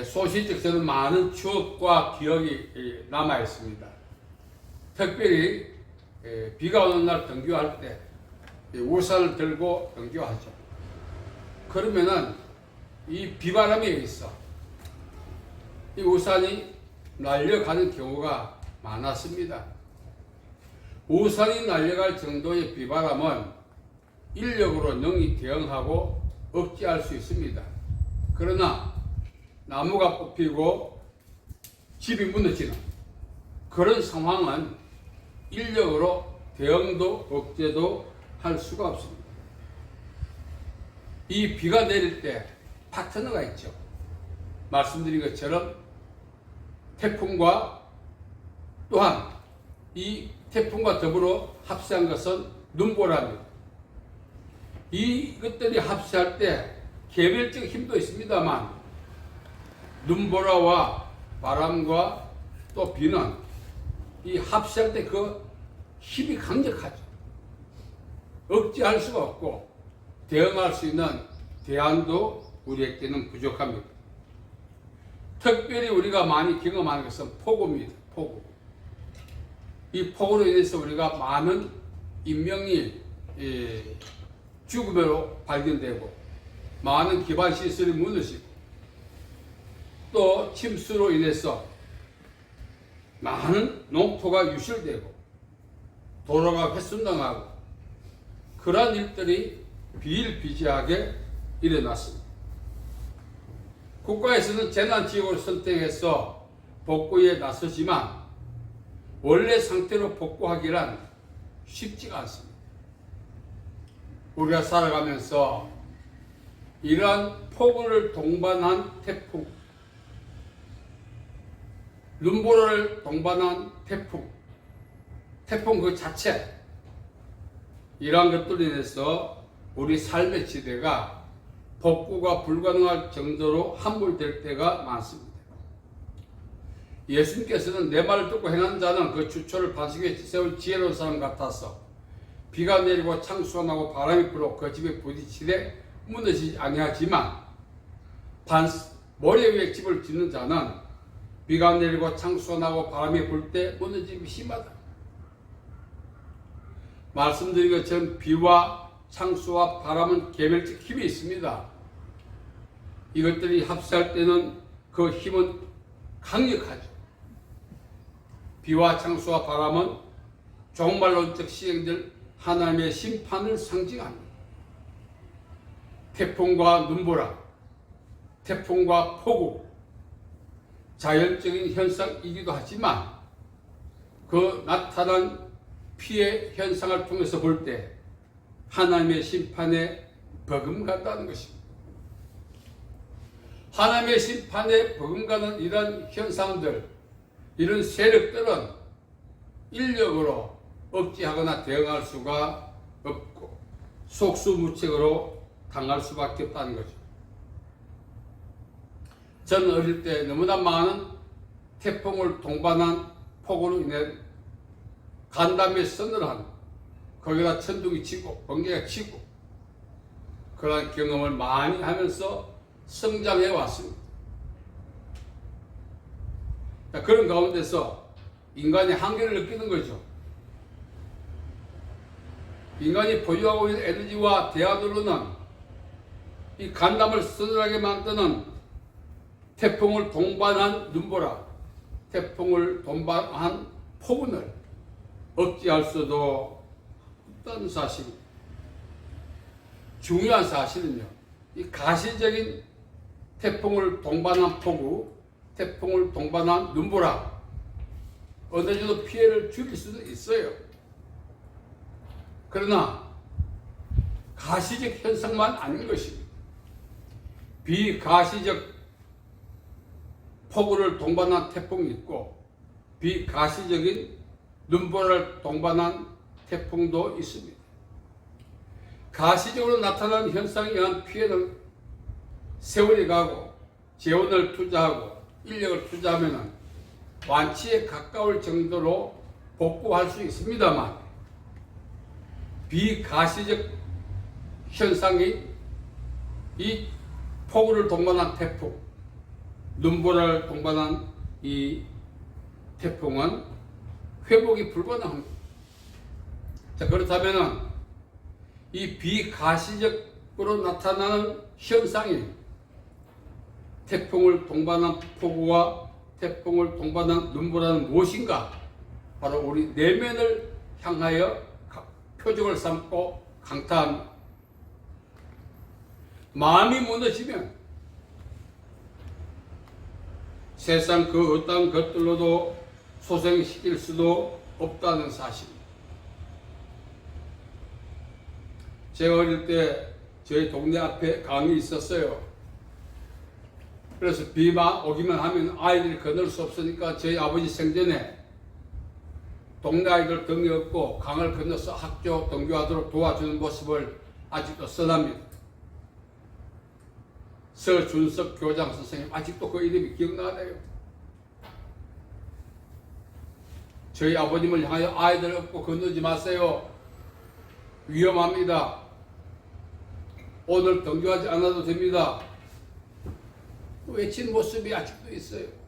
소시적 저는 많은 추억과 기억이 남아 있습니다. 특별히 비가 오는 날 등교할 때 우산을 들고 등교하죠. 그러면은 이 비바람에 의해서 이 우산이 날려가는 경우가 많았습니다. 우산이 날려갈 정도의 비바람은 인력으로 능히 대응하고 억제할 수 있습니다. 그러나 나무가 뽑히고 집이 무너지는 그런 상황은 인력으로 대응도 억제도 할 수가 없습니다. 이 비가 내릴 때 파트너가 있죠. 말씀드린 것처럼 태풍과 또한 이 태풍과 더불어 합세한 것은 눈보라입니다. 이것들이 합세할 때 개별적 힘도 있습니다만 눈보라와 바람과 또 비는 이 합세할 때 그 힘이 강력하죠. 억제할 수가 없고 대응할 수 있는 대안도 우리에게는 부족합니다. 특별히 우리가 많이 경험하는 것은 폭우입니다. 폭우. 이 폭우로 인해서 우리가 많은 인명이 죽음으로 발견되고 많은 기반 시설이 무너지고 또 침수로 인해서 많은 농토가 유실되고 도로가 훼손당하고 그러한 일들이 비일비재하게 일어났습니다. 국가에서는 재난지역을 선택해서 복구에 나서지만 원래 상태로 복구하기란 쉽지가 않습니다. 우리가 살아가면서 이러한 폭우를 동반한 태풍, 눈보라를 동반한 태풍 그 자체 이러한 것들로 인해서 우리 삶의 지대가 복구가 불가능할 정도로 함몰될 때가 많습니다. 예수님께서는 내 말을 듣고 행하는 자는 그 주초를 반석에 세울 지혜로운 사람 같아서 비가 내리고 창수가 나고 바람이 불어 그 집에 부딪히되 무너지지 아니하지만 모래 위에 집을 짓는 자는 비가 내리고 창수가 나고 바람이 불 때 무너짐이 심하다. 말씀드린 것처럼 비와 창수와 바람은 개별적 힘이 있습니다. 이것들이 합세할 때는 그 힘은 강력하죠. 비와 창수와 바람은 종말론적 시행될 하나님의 심판을 상징합니다. 태풍과 눈보라, 태풍과 폭우, 자연적인 현상이기도 하지만 그 나타난 피해 현상을 통해서 볼 때 하나님의 심판에 버금간다는 것입니다. 하나님의 심판에 버금가는 이런 현상들, 이런 세력들은 인력으로 억제하거나 대응할 수가 없고 속수무책으로 당할 수밖에 없다는 거죠. 저는 어릴 때 너무나 많은 태풍을 동반한 폭우로 인해 간담회 서늘한 거기다 천둥이 치고 번개가 치고 그러한 경험을 많이 하면서 성장해 왔습니다. 그런 가운데서 인간의 한계를 느끼는 거죠. 인간이 보유하고 있는 에너지와 대안으로는 이 간담을 서늘하게 만드는 태풍을 동반한 눈보라, 태풍을 동반한 폭운을 억제할 수도 없다는 사실입니다. 중요한 사실은요, 이 가시적인 태풍을 동반한 폭우, 태풍을 동반한 눈보라, 어느 정도 피해를 줄일 수도 있어요. 그러나 가시적 현상만 아닌 것입니다. 비가시적 폭우를 동반한 태풍이 있고 비가시적인 눈보라를 동반한 태풍도 있습니다. 가시적으로 나타나는 현상에 의한 피해는 세월이 가고 재원을 투자하고 인력을 투자하면 완치에 가까울 정도로 복구할 수 있습니다만 비가시적 현상이 이 폭우를 동반한 태풍, 눈보라를 동반한 이 태풍은 회복이 불가능합니다. 자, 그렇다면은 이 비가시적으로 나타나는 현상이 태풍을 동반한 폭우와 태풍을 동반한 눈보라는 무엇인가? 바로 우리 내면을 향하여 표적을 삼고 강타합니다. 마음이 무너지면 세상 그 어떠한 것들로도 소생시킬 수도 없다는 사실입니다. 제가 어릴 때 저희 동네 앞에 강이 있었어요. 그래서 비만 오기만 하면 아이들이 건널 수 없으니까 저희 아버지 생전에 동네 아이들 등에 업고 강을 건너서 학교 등교하도록 도와주는 모습을 아직도 선합니다. 서준석 교장 선생님, 아직도 그 이름이 기억나네요. 저희 아버님을 향하여 아이들 업고 건너지 마세요. 위험합니다. 오늘 등교하지 않아도 됩니다. 외친 모습이 아직도 있어요.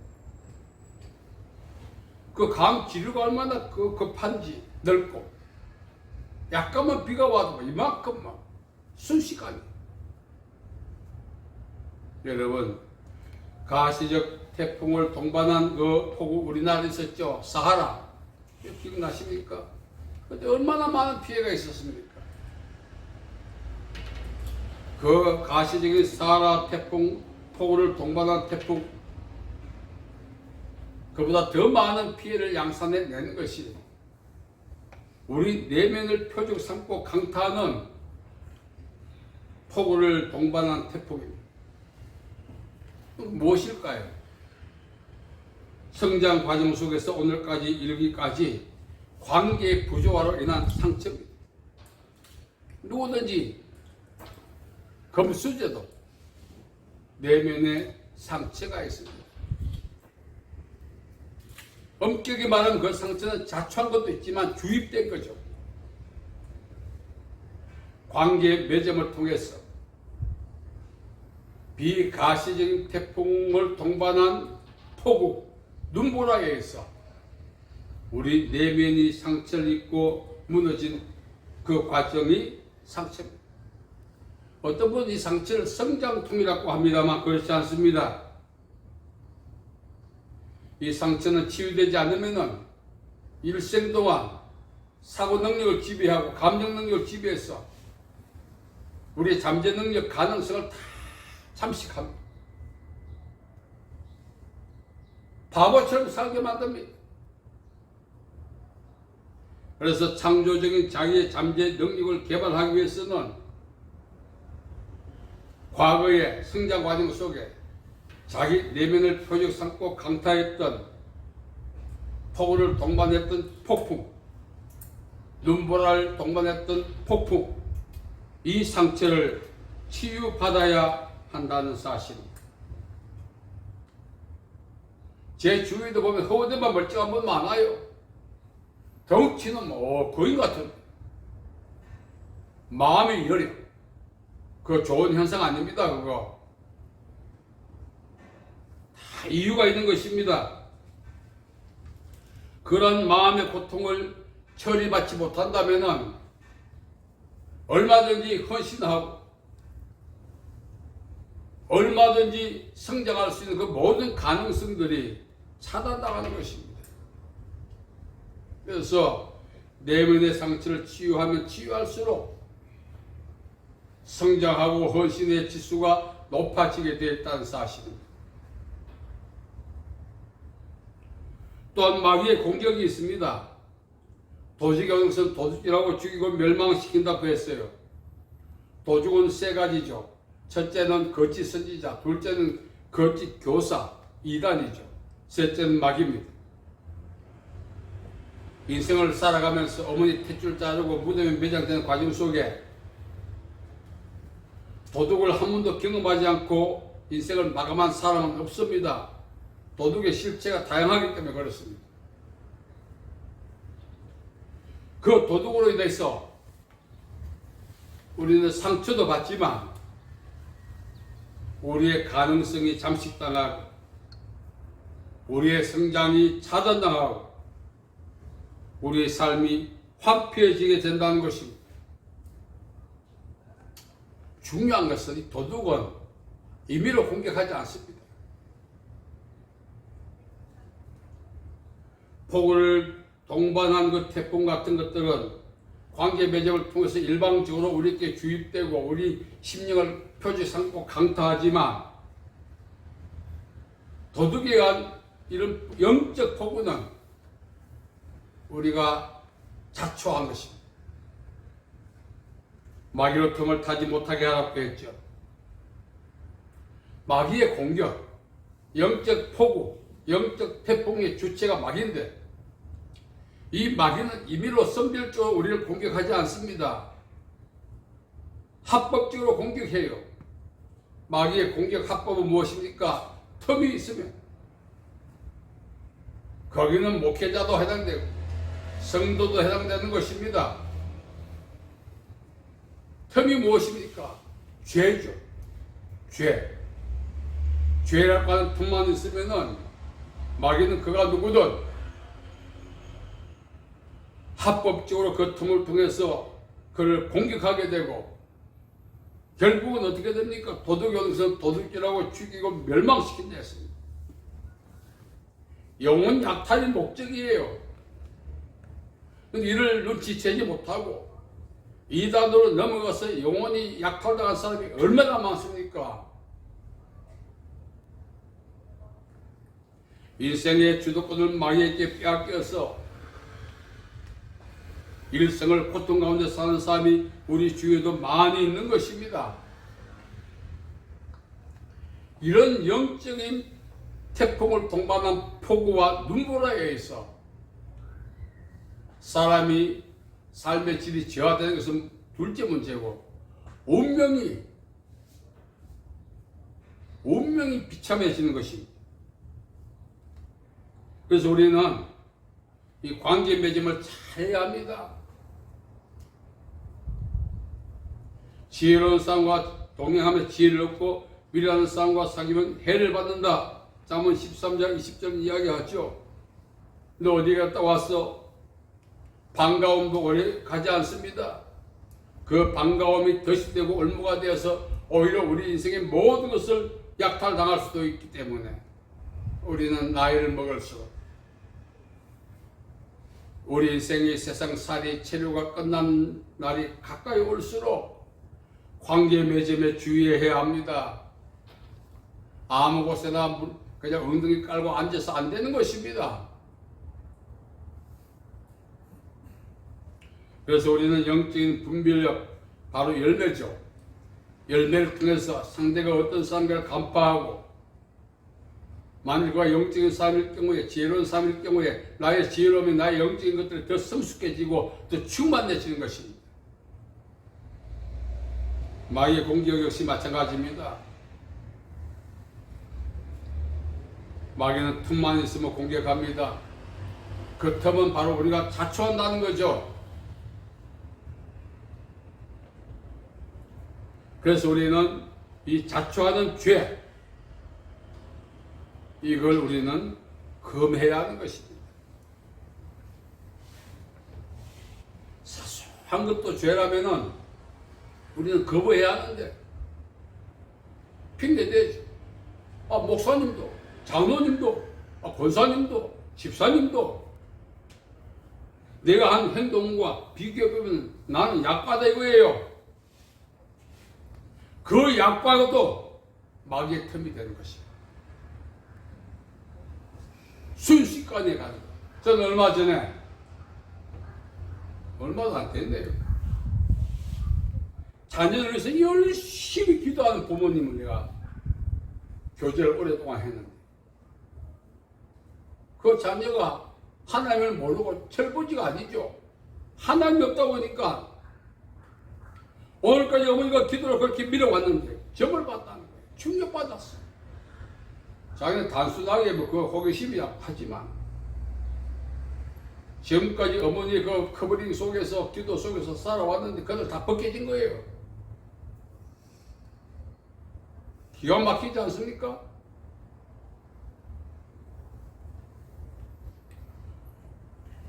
그 강 지류가 얼마나 급한지, 넓고 약간만 비가 와도 이만큼만 순식간에. 여러분, 가시적 태풍을 동반한 그 폭우 우리나라에 있었죠. 사하라. 기억나십니까? 그때 얼마나 많은 피해가 있었습니까? 그 가시적인 사하라 태풍, 폭우를 동반한 태풍, 그보다 더 많은 피해를 양산해 내는 것이 우리 내면을 표적 삼고 강타하는 폭우를 동반한 태풍입니다. 무엇일까요? 성장 과정 속에서 오늘까지 이르기까지 관계의 부조화로 인한 상처입니다. 누구든지 금수저도 내면에 상처가 있습니다. 엄격히 말하면 그 상처는 자초한 것도 있지만 주입된 거죠. 관계 매점을 통해서 비가시적인 태풍을 동반한 폭우, 눈보라에 의해서 우리 내면이 상처를 입고 무너진 그 과정이 상처입니다. 어떤 분은 이 상처를 성장통이라고 합니다만 그렇지 않습니다. 이 상처는 치유되지 않으면 일생 동안 사고 능력을 지배하고 감정 능력을 지배해서 우리의 잠재 능력 가능성을 다 잠식합니다. 바보처럼 살게 만듭니다. 그래서 창조적인 자기의 잠재 능력을 개발하기 위해서는 과거의 성장 과정 속에 자기 내면을 표적 삼고 강타했던 폭우를 동반했던 폭풍, 눈보라를 동반했던 폭풍, 이 상처를 치유받아야 한다는 사실입니다. 제 주위도 보면 허우대만 멀쩡한 분 많아요. 덩치는 거인 같은 마음이 여려. 그거 좋은 현상 아닙니다. 그거 다 이유가 있는 것입니다. 그런 마음의 고통을 처리받지 못한다면 얼마든지 헌신하고 얼마든지 성장할 수 있는 그 모든 가능성들이 차단당하는 것입니다. 그래서 내면의 상처를 치유하면 치유할수록 성장하고 헌신의 지수가 높아지게 되었다는 사실입니다. 또한 마귀의 공격이 있습니다. 도시경영선 도둑질하고 죽이고 멸망시킨다고 했어요. 도둑은 세 가지죠. 첫째는 거짓 선지자, 둘째는 거짓 교사, 이단이죠. 셋째는 마귀입니다. 인생을 살아가면서 어머니 탯줄 자르고 무덤에 매장되는 과정 속에 도둑을 한 번도 경험하지 않고 인생을 마감한 사람은 없습니다. 도둑의 실체가 다양하기 때문에 그렇습니다. 그 도둑으로 인해서 우리는 상처도 받지만 우리의 가능성이 잠식당하고 우리의 성장이 차단당하고 우리의 삶이 황폐해지게 된다는 것입니다. 중요한 것은 이 도둑은 임의로 공격하지 않습니다. 폭우를 동반한 그 태풍 같은 것들은 관계 매듭을 통해서 일방적으로 우리에게 주입되고 우리 심령을 표지 삼고 강타하지만 도둑에 의한 이런 영적 폭우는 우리가 자초한 것입니다. 마귀로 틈을 타지 못하게 하라고 했죠. 마귀의 공격, 영적 폭우, 영적 태풍의 주체가 마귀인데 이 마귀는 임의로 선별적으로 우리를 공격하지 않습니다. 합법적으로 공격해요. 마귀의 공격 합법은 무엇입니까? 틈이 있으면 거기는 목회자도 해당되고 성도도 해당되는 것입니다. 틈이 무엇입니까? 죄죠. 죄라고 하는 틈만 있으면은 마귀는 그가 누구든 합법적으로 그 틈을 통해서 그를 공격하게 되고 결국은 어떻게 됩니까? 도둑이 여기서 도둑질하고 죽이고 멸망시킨다 했습니다. 영혼 약탈이 목적이에요. 이를 눈치채지 못하고 이단으로 넘어가서 영혼이 약탈당한 사람이 얼마나 많습니까? 인생의 주도권을 마귀에게 빼앗겨서 일생을 고통 가운데 사는 사람이 우리 주위에도 많이 있는 것입니다. 이런 영적인 태풍을 동반한 폭우와 눈보라에 의해서 사람이 삶의 질이 저하되는 것은 둘째 문제고 운명이 비참해지는 것입니다. 그래서 우리는 이 관계 맺음을 잘해야 합니다. 지혜로운 사람과 동행하며 지혜를 얻고 미련한 사람과 사귀면 해를 받는다. 잠언 13장 20절 이야기하죠. 너 어디 갔다 왔어? 반가움도 오래 가지 않습니다. 그 반가움이 덫이되고 올무가 되어서 오히려 우리 인생의 모든 것을 약탈당할 수도 있기 때문에 우리는 나이를 먹을수록 우리 인생의 세상살이 체류가 끝난 날이 가까이 올수록 관계 맺음에 주의해야 합니다. 아무 곳에나 그냥 엉덩이 깔고 앉아서 안 되는 것입니다. 그래서 우리는 영적인 분별력, 바로 열매죠. 열매를 통해서 상대가 어떤 사람인가를 간파하고 만일 그가 영적인 사람일 경우에, 지혜로운 사람일 경우에 나의 지혜로움이 나의 영적인 것들이 더 성숙해지고 더 충만해지는 것입니다. 마귀의 공격 역시 마찬가지입니다. 마귀는 틈만 있으면 공격합니다. 그 틈은 바로 우리가 자초한다는 거죠. 그래서 우리는 이 자초하는 죄, 이걸 우리는 금해야 하는 것입니다. 사소한 것도 죄라면은 우리는 거부해야 하는데 핑계대죠. 목사님도, 장로님도, 권사님도, 집사님도 내가 한 행동과 비교해보면 나는 약하다 이거예요. 그 약과도 마귀의 틈이 되는 것입니다. 순식간에 가는 거예요. 저는 얼마 전에, 얼마도 안 됐네요. 자녀를 위해서 열심히 기도하는 부모님을 내가 교제를 오랫동안 했는데 그 자녀가 하나님을 모르고 철부지가 아니죠. 하나님이 없다고 하니까 오늘까지 어머니가 기도를 그렇게 밀어왔는데 점을 받다는 거예요. 충격받았어. 자기는 단순하게 그 호기심이 하지만 지금까지 어머니의 그 커버링 속에서 기도 속에서 살아왔는데 그들 다 벗겨진 거예요. 기가 막히지 않습니까?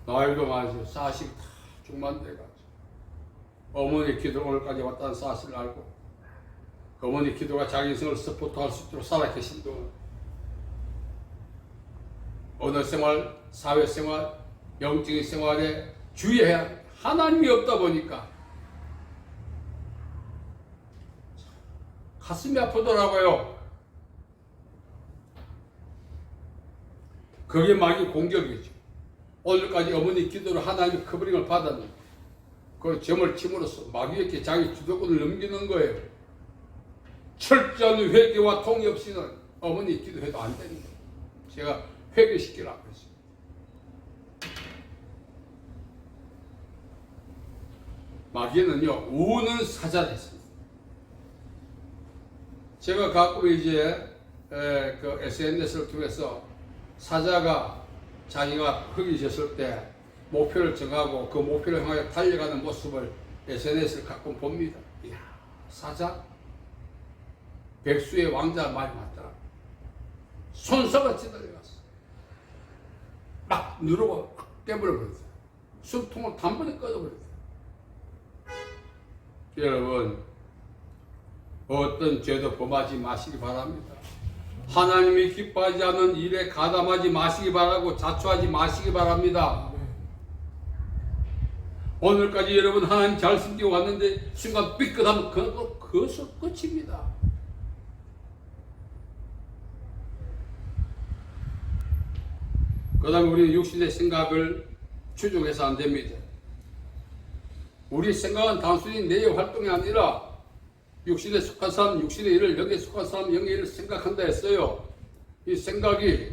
나이도 많으시고 사실이 다 중만돼가지고 어머니 기도 오늘까지 왔다는 사실을 알고 어머니 기도가 자기 인생을 서포트할 수 있도록 살아 계신 동안 언어생활, 사회생활, 영적인 생활에 주의해야 하나님이 없다 보니까 가슴이 아프더라고요. 그게 마귀 공격이죠. 오늘까지 어머니 기도로 하나님의 커버링을 받았는데 그 점을 침으로써 마귀에게 자기 주도권을 넘기는 거예요. 철저한 회개와 통이 없이는 어머니 기도해도 안 되는 거예요. 제가 회개시키라고 했습니다. 마귀는요, 우는 사자를 했습니다. 제가 가끔 이제 그 SNS를 통해서 사자가 자기가 흙이 졌을 때 목표를 정하고 그 목표를 향하여 달려가는 모습을 SNS를 가끔 봅니다. 이야, 사자? 백수의 왕자 말이 맞더라. 손석같이 달려갔어. 막 누르고 확 깨버려버렸어요. 숨통을 단번에 꺼져버렸어요. 여러분, 어떤 죄도 범하지 마시기 바랍니다. 하나님이 기뻐하지 않는 일에 가담하지 마시기 바라고 자초하지 마시기 바랍니다. 오늘까지 여러분 하나님 잘 숨기고 왔는데 순간 삐끗하면 그것은 끝입니다. 그 다음에 우리는 육신의 생각을 추종해서 안 됩니다. 우리 생각은 단순히 내 활동이 아니라 육신에 속한 사람, 육신의 일을, 영에 속한 사람, 영의 일을 생각한다 했어요. 이 생각이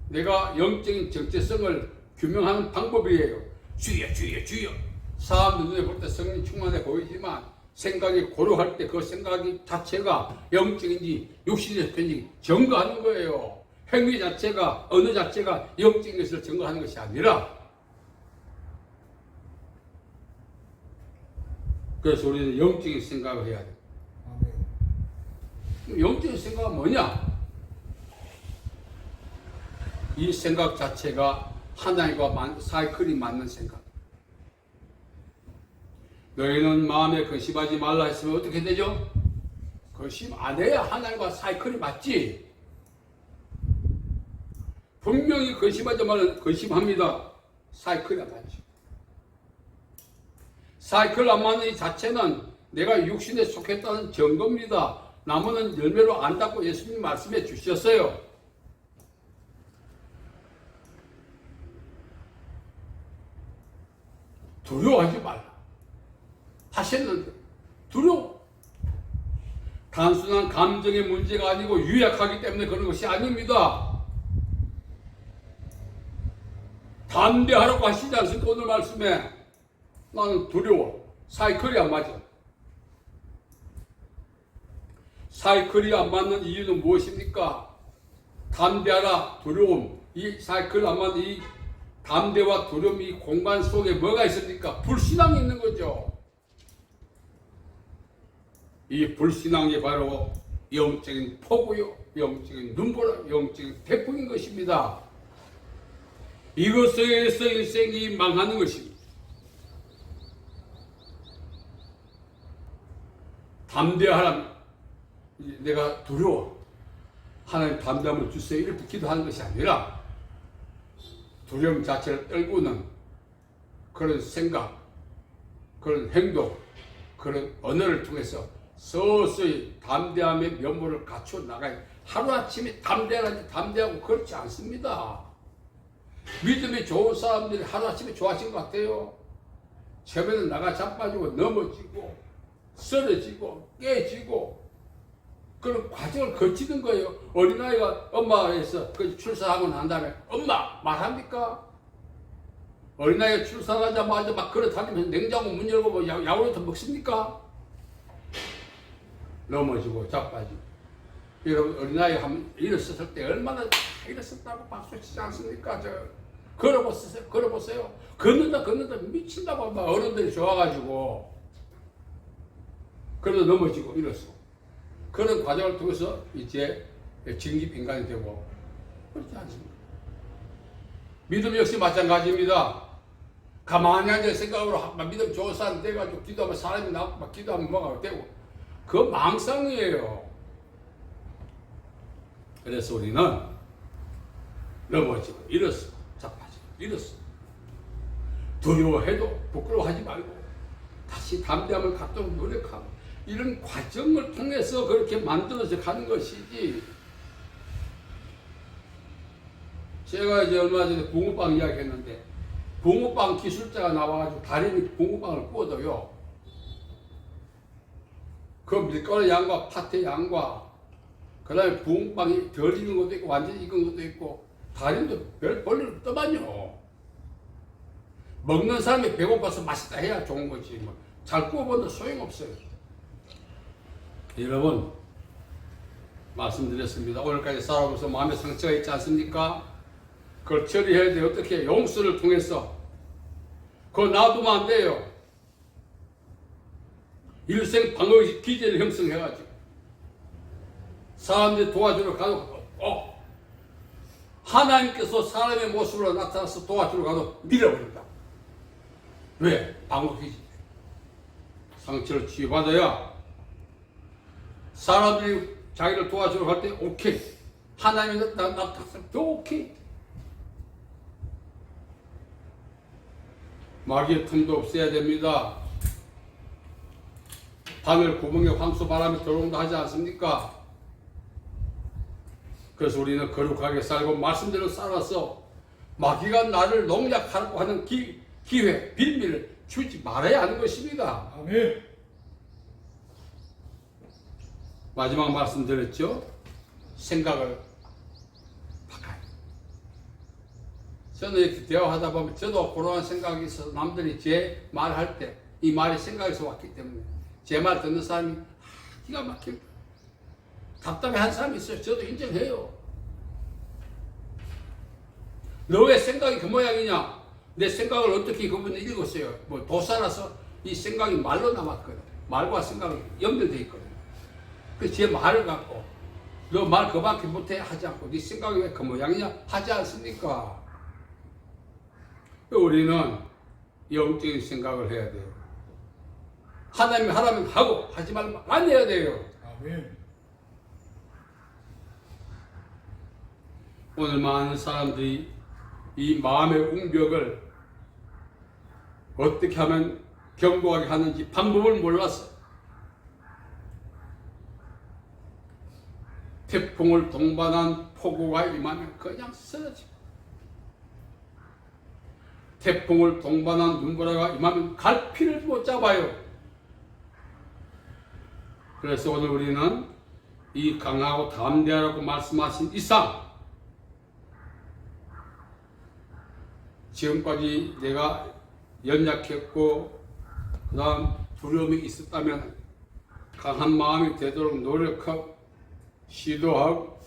내가 영적인 정체성을 규명하는 방법이에요. 주여, 주여, 주여. 사람 눈에 볼 때 성령 충만해 보이지만 생각이 고려할 때 그 생각이 자체가 영적인지 육신에 속한지 증거하는 거예요. 행위 자체가, 언어 자체가 영적인 것을 증거하는 것이 아니라 그래서 우리는 영적인 생각을 해야 돼. 영적인 생각은 뭐냐? 이 생각 자체가 하나님과 사이클이 맞는 생각. 너희는 마음에 근심하지 말라 했으면 어떻게 되죠? 근심 안 해야 하나님과 사이클이 맞지. 분명히 근심하지 말라 근심합니다. 사이클이 안 맞죠. 사이클 안 맞는 이 자체는 내가 육신에 속했다는 증거입니다. 나무는 열매로 안다고 예수님 말씀해 주셨어요. 두려워하지 말라 하셨는데 두려워. 단순한 감정의 문제가 아니고 유약하기 때문에 그런 것이 아닙니다. 담대하라고 하시지 않습니까? 오늘 말씀에 나는 두려워. 사이클이 안 맞아. 사이클이 안 맞는 이유는 무엇입니까? 담대하라, 두려움. 이 사이클 안 맞는 이 담대와 두려움, 이 공간 속에 뭐가 있습니까? 불신앙이 있는 거죠. 이 불신앙이 바로 영적인 폭우요, 영적인 눈보라, 영적인 태풍인 것입니다. 이것에 의해서 일생이 망하는 것입니다. 담대하라. 내가 두려워. 하나님 담대함을 주세요. 이렇게 기도하는 것이 아니라 두려움 자체를 떨고는 그런 생각, 그런 행동, 그런 언어를 통해서 서서히 담대함의 면모를 갖춰 나가야 하루아침에 담대하고 그렇지 않습니다. 믿음이 좋은 사람들이 하루아침에 좋아진 것 같아요. 처음에는 나가 자빠지고 넘어지고 쓰러지고 깨지고 그런 과정을 거치는 거예요. 어린아이가 엄마에서 출산하고 난 다음에 엄마 말합니까? 어린아이가 출산하자마자 막 걸어다니면서 냉장고 문 열고 뭐 야구르트 먹습니까? 넘어지고 자빠지고. 여러분 어린아이 하면 일어섰을 때 얼마나 일어섰다고 박수 치지 않습니까? 걸어보세요. 걷는다 미친다고 막 어른들이 좋아가지고 그러다 넘어지고 일어서. 그런 과정을 통해서 이제 진급 인간이 되고 그렇지 않습니까? 믿음 역시 마찬가지입니다. 가만히 앉아 생각으로 막 믿음 좋은 사람 돼가지고 기도하면 사람이 나고 막 기도하면 뭐가 되고 그거 망상이에요. 그래서 우리는 넘어지고 일었어, 자빠지고 일었어. 두려워해도 부끄러워하지 말고 다시 담대함을 갖도록 노력하고 이런 과정을 통해서 그렇게 만들어져 가는 것이지. 제가 이제 얼마 전에 붕어빵 이야기했는데 붕어빵 기술자가 나와가지고 다리미 붕어빵을 구워도요. 그 밀가루 양과 파테 양과 그 다음에 붕어빵이 덜 익은 것도 있고 완전히 익은 것도 있고 다리미도 별 볼일 없더만요. 먹는 사람이 배고파서 맛있다 해야 좋은 거지. 뭐. 잘 구워봐도 소용없어요. 여러분 말씀드렸습니다. 오늘까지 살아오면서 마음에 상처가 있지 않습니까? 그걸 처리해야 돼요. 어떻게? 용서를 통해서. 그거 놔두면 안 돼요. 일생 방어의 기제를 형성해가지고 사람들이 도와주러 가도 하나님께서 사람의 모습으로 나타나서 도와주러 가도 밀어버린다. 왜? 방어 기제. 상처를 치유받아야 사람들이 자기를 도와주러 갈 때 오케이. 하나님이 나타나서 더 오케이. 마귀의 틈도 없애야 됩니다. 바늘 구멍에 황소 바람이 들어온다 하지 않습니까? 그래서 우리는 거룩하게 살고 말씀대로 살아서 마귀가 나를 농약하려고 하는 기회, 빌미를 주지 말아야 하는 것입니다. 아멘. 마지막 말씀드렸죠? 생각을 바꿔요. 저는 이렇게 대화하다 보면 저도 그러한 생각이 있어서 남들이 제 말할 때 이 말이 생각에서 왔기 때문에 제 말 듣는 사람이 기가 막힙니다. 답답해한 사람이 있어요. 저도 인정해요. 너 왜 생각이 그 모양이냐? 내 생각을 어떻게 그분이 읽었어요? 뭐 도사라서 이 생각이 말로 남았거든. 말과 생각이 연결되어 있거든. 그래서 제 말을 갖고 너 말 그밖에 못해 하지 않고 네 생각이 왜 그 모양이냐 하지 않습니까? 우리는 영적인 생각을 해야 돼요. 하나님이 하라면 하고 하지 말면 안 해야 돼요. 아멘. 오늘 많은 사람들이 이 마음의 웅벽을 어떻게 하면 견고하게 하는지 방법을 몰라서 태풍을 동반한 폭우가 임하면 그냥 쓰러지고 태풍을 동반한 눈보라가 임하면 갈피를 못 잡아요. 그래서 오늘 우리는 이 강하고 담대하라고 말씀하신 이상 지금까지 내가 연약했고 그 다음 두려움이 있었다면 강한 마음이 되도록 노력하고 시도하고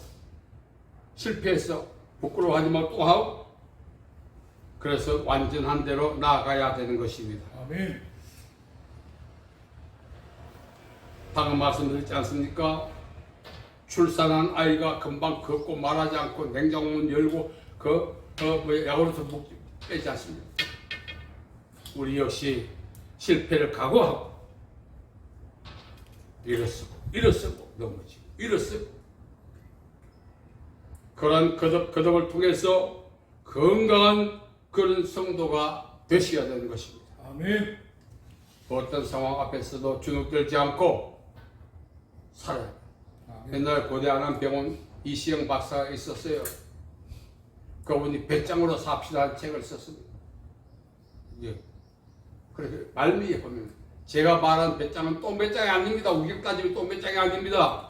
실패해서 부끄러워하지 말고 또 하고 그래서 완전한 대로 나아가야 되는 것입니다. 아멘. 방금 말씀드렸지 않습니까? 출산한 아이가 금방 걷고 말하지 않고 냉장고문 열고 야구르트 빼지 않습니다. 우리 역시 실패를 각오하고 일어서고 넘어지고 일어서고 그런 거듭을 통해서 건강한 그런 성도가 되셔야 되는 것입니다. 아멘. 어떤 상황 앞에서도 주눅들지 않고 살아요. 옛날 고대 안암병원 이시영 박사가 있었어요. 그분이 배짱으로 삽시다 한 책을 썼습니다. 예. 그래서 말미에 보면 제가 말한 배짱은 똥배짱이 아닙니다. 우격 따지면 똥배짱이 아닙니다.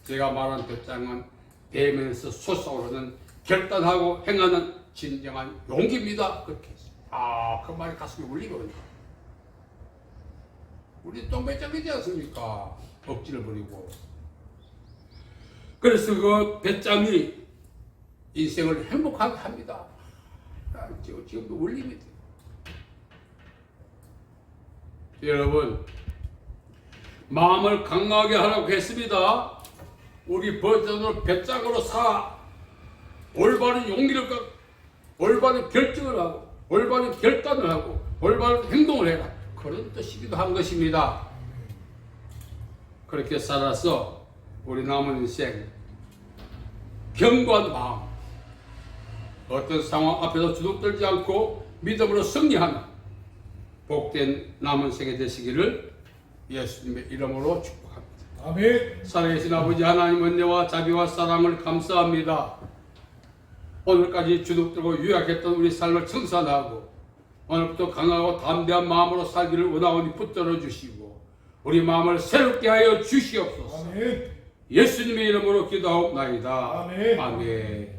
제가 말한 배짱은 대면에서 솟아오르는 결단하고 행하는 진정한 용기입니다. 그렇게 했어요. 그 말이 가슴에 울리거든요. 우리 똥배짱이지 않습니까? 억지를 부리고. 그래서 그 배짱이 인생을 행복하게 합니다. 지금도 울립니다. 여러분, 마음을 강하게 하라고 했습니다. 우리 버전으로 배짱으로 올바른 용기를 갖고 올바른 결정을 하고 올바른 결단을 하고 올바른 행동을 해라. 그런 뜻이기도 한 것입니다. 그렇게 살아서 우리 남은 인생 견고한 마음, 어떤 상황 앞에서 주눅들지 않고 믿음으로 승리하는 복된 남은 생애 되시기를 예수님의 이름으로 축복합니다. 아멘. 살아계신 아버지 하나님, 은혜와 자비와 사랑을 감사합니다. 오늘까지 주눅들고 유약했던 우리 삶을 청산하고 오늘부터 강하고 담대한 마음으로 살기를 원하오니 붙들어 주시고 우리 마음을 새롭게 하여 주시옵소서. 아멘. 예수님의 이름으로 기도하옵나이다. 아멘. 아멘.